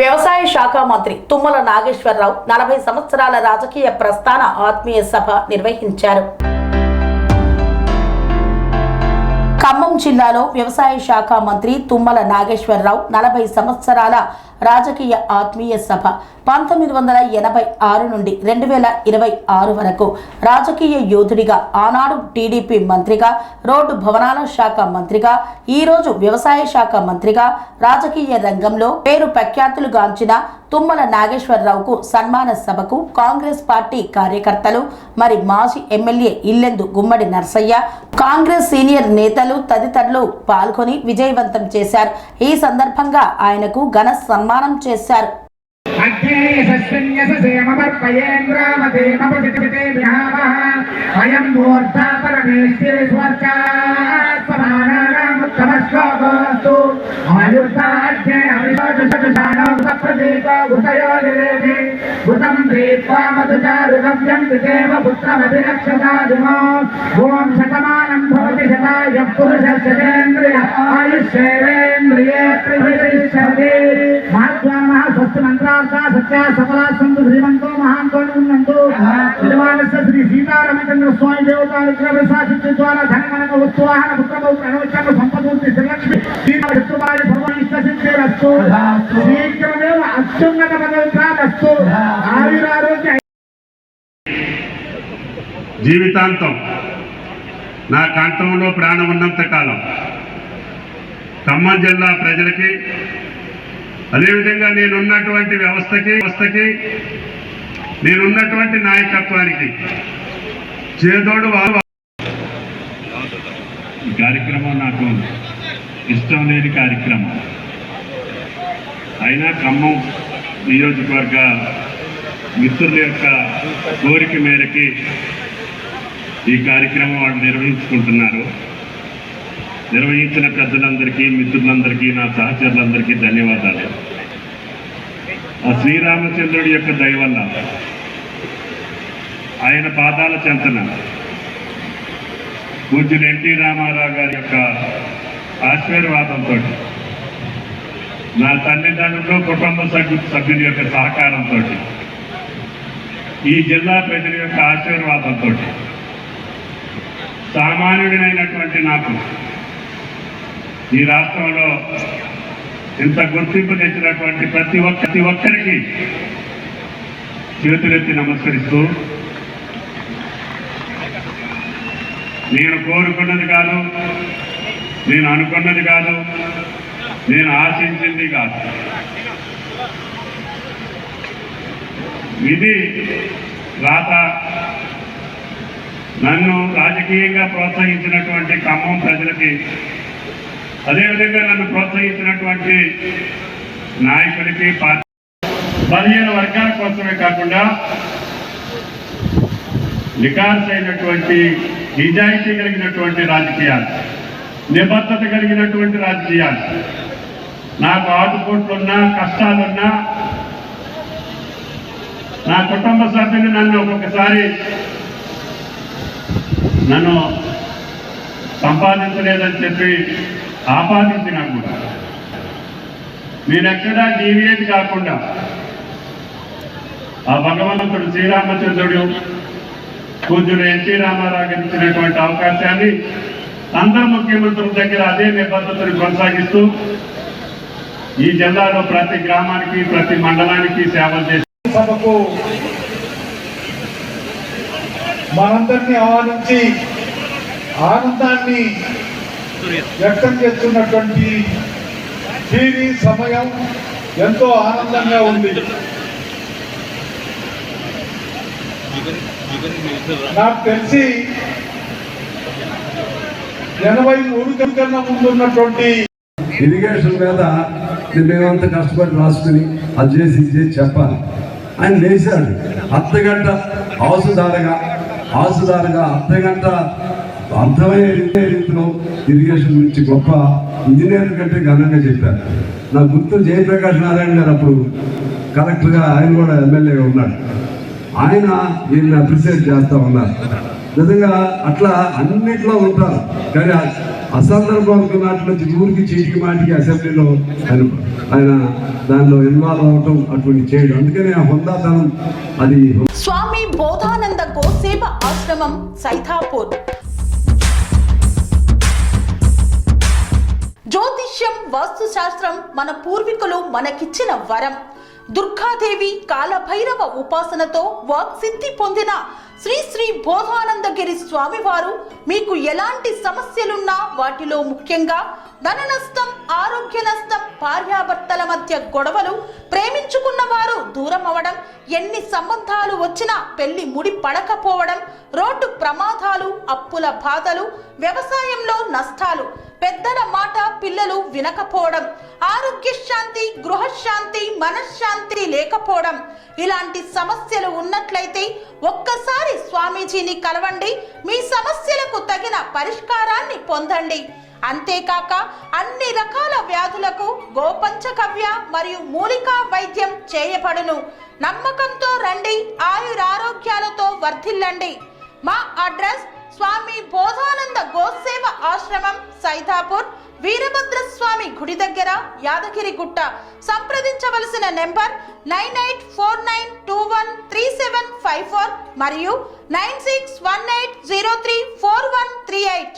వ్యవసాయ శాఖ మంత్రి తుమ్మల నాగేశ్వరరావు 40 సంవత్సరాల రాజకీయ ప్రస్థాన ఆత్మీయ సభ నిర్వహించారు. ఖమ్మం జిల్లాలో వ్యవసాయ శాఖ మంత్రి తుమ్మల నాగేశ్వరరావు 40 సంవత్సరాల రాజకీయ ఆత్మీయ సభ 1986 నుండి 2026 వరకు రాజకీయ యోధుడిగా, ఆనాడు టీడీపీ మంత్రిగా, రోడ్డు భవనాల శాఖ మంత్రిగా, ఈరోజు వ్యవసాయ శాఖ మంత్రిగా రాజకీయ రంగంలో పేరు ప్రఖ్యాతులు గాంచిన తుమ్మల నాగేశ్వరరావుకు సన్మాన సభకు కాంగ్రెస్ పార్టీ కార్యకర్తలు, మరి మాజీ ఎమ్మెల్యే ఇల్లెందు గుమ్మడి నర్సయ్య, కాంగ్రెస్ సీనియర్ నేతలు తదితరులు పాల్గొని విజయవంతం చేశారు. ఈ సందర్భంగా ఆయనకు ఘన సన్మానం చేశారు. సత్య సఫలా సంతు శ్రీమంతో మహాంతో శ్రీ సీతారామచంద్ర స్వామి దేవతాను శాసించు ద్వారా ధనమనక వస్తువాహన పుత్రపౌత్ర అనవచన సంపదూర్తి శ్రీలక్ష్మి సీతాభార్య సర్వానిష్టసిద్ధిరస్తు శీఘ్రమేవ అత్యున్నత పదవిప్రాప్తస్తు ఆయురారోగ్య. జీవితాంతం నా కంఠంలో ప్రాణం ఉన్నంత కాలం ఖమ్మం జిల్లా ప్రజలకి, అదేవిధంగా నేనున్నటువంటి వ్యవస్థకి నేనున్నటువంటి నాయకత్వానికి చేదోడు ఈ కార్యక్రమం నాకు ఇష్టం లేని కార్యక్రమం అయినా ఖమ్మం నియోజకవర్గ మిత్రుల యొక్క కోరిక మేరకి ఈ కార్యక్రమం వాళ్ళు నిర్వహించుకుంటున్నారు. నిర్వహించిన పెద్దలందరికీ, మిత్రులందరికీ, నా సహచరులందరికీ ధన్యవాదాలు. ఆ శ్రీరామచంద్రుడి యొక్క దయ వల్ల, ఆయన పాదాల చెంతన పూజ్యులు ఎన్టీ రామారావు గారి యొక్క ఆశీర్వాదంతో, నా తల్లిదండ్రులు, కుటుంబ సభ్యుల యొక్క సహకారంతో, ఈ జిల్లా ప్రజల యొక్క ఆశీర్వాదంతో సామాన్యుడినైనటువంటి నాకు ఈ రాష్ట్రంలో ఇంత గుర్తింపు తెచ్చినటువంటి ప్రతి ఒక్కరికి చేతులెత్తి నమస్కరిస్తూ, నేను కోరుకున్నది కాదు, నేను అనుకున్నది కాదు, నేను ఆశించింది కాదు, ఇది రాత నన్ను రాజకీయంగా ప్రోత్సహించినటువంటి ఖమ్మం ప్రజలకి, అదేవిధంగా నన్ను ప్రోత్సహించినటువంటి నాయకులకి, పార్టీ 15 వర్గాల కోసమే కాకుండా నికార్సైనటువంటి, నిజాయితీ కలిగినటువంటి రాజకీయాలు, నిబద్ధత కలిగినటువంటి రాజకీయాలు, నాకు ఆటుపోట్లున్నా, కష్టాలున్నా, నా కుటుంబ సభ్యులు నన్ను ఒక్కొక్కసారి నన్ను సంపాదించలేదని చెప్పి ఆపాదించినా కూడా నేనెక్కడా డీవియేట్ కాకుండా ఆ భగవంతుడు శ్రీరామచంద్రుడు పూజ్యులు ఎన్టీ రామారావు గారు ఇచ్చినటువంటి అవకాశాన్ని అందరు ముఖ్యమంత్రుల దగ్గర అదే నిబద్ధతను కొనసాగిస్తూ ఈ జిల్లాలో ప్రతి గ్రామానికి, ప్రతి మండలానికి సేవలు చేసి సభకు మనందరినీ ఆహ్వానించి ఆనందాన్ని వ్యక్తం చేస్తున్నటువంటి ఈ సమయం ఎంతో ఆనందంగా ఉంది. నాకు తెలిసి 83 కన్నా ముందున్నటువంటి ఇరిగేషన్ మీద మేమంతా కష్టపడి రాసుకుని అది చేసి ఇది చేసి చెప్పాలి. ఆయన లేచాడు అర్ధగంట ఆసుదారగా అర్ధగంట అర్థమయ్యే రీతిలో ఇరిగేషన్ గురించి గొప్ప ఇంజనీర్ కంటే ఘనంగా చెప్పారు. నా గుర్తు జయప్రకాష్ నారాయణ గారు అప్పుడు కలెక్టర్గా, ఆయన కూడా ఎమ్మెల్యేగా ఉన్నాడు. ఆయన ఈయన్ని అప్రిషియేట్ చేస్తూ ఉన్నారు. నిజంగా అట్లా అన్నిట్లో ఉంటారు, కానీ అసందర్భం అనుకున్నట్లు ఊరికి చీటికి మాటికి అసెంబ్లీలో ఆయన ఆయన దానిలో ఇన్వాల్వ్ అవటం అటువంటి చేయడం, అందుకని ఆ హుందాతనం అది. స్వామి బోధానంద గోసేవ ఆశ్రమం సైథాపూర్. జ్యోతిష్యం, వాస్తుశాస్త్రం మన పూర్వీకులు మనకిచ్చిన వరం. దుర్గాదేవి, కాలభైరవ ఉపాసనతో వాక్సిద్ధి పొందిన శ్రీ శ్రీ బోధానందగిరి స్వామివారు మీకు ఎలాంటి సమస్యలున్నా, వాటిలో ముఖ్యంగా ధన నష్టం, ఆరోగ్య నష్టం, భార్యాభర్తల మధ్య గొడవలు, ప్రేమించుకున్న వారు దూరం అవడం, ఎన్ని సంబంధాలు వచ్చినా పెళ్లి ముడి పడకపోవడం, రోడ్డు ప్రమాదాలు, అప్పుల బాధలు, వ్యవసాయంలో నష్టాలు, పెద్దల మాట పిల్లలు వినకపోవడం, ఆరోగ్య శాంతి, గృహశాంతి, మనశ్శాంతి లేకపోవడం, ఇలాంటి సమస్యలు ఉన్నట్లయితే ఒక్కసారి స్వామీజీని కలవండి. మీ సమస్యలకు తగిన పరిష్కారాన్ని పొందండి. అంతేకాక అన్ని రకాల వ్యాధులకు గోపంచకవ్య మరియు మూలికా వైద్యం చేయబడును. నమ్మకంతో రండి, ఆయురారోగ్యాలతో వర్ధిల్లండి. మా అడ్రస్ స్వామి బోధానంద గోసేవ ఆశ్రమం, సైథాపూర్, వీరభద్రస్వామి గుడి దగ్గర, యాదగిరిగుట్ట. సంప్రదించవలసిన నెంబర్ 9849213754 మరియు 9618034138.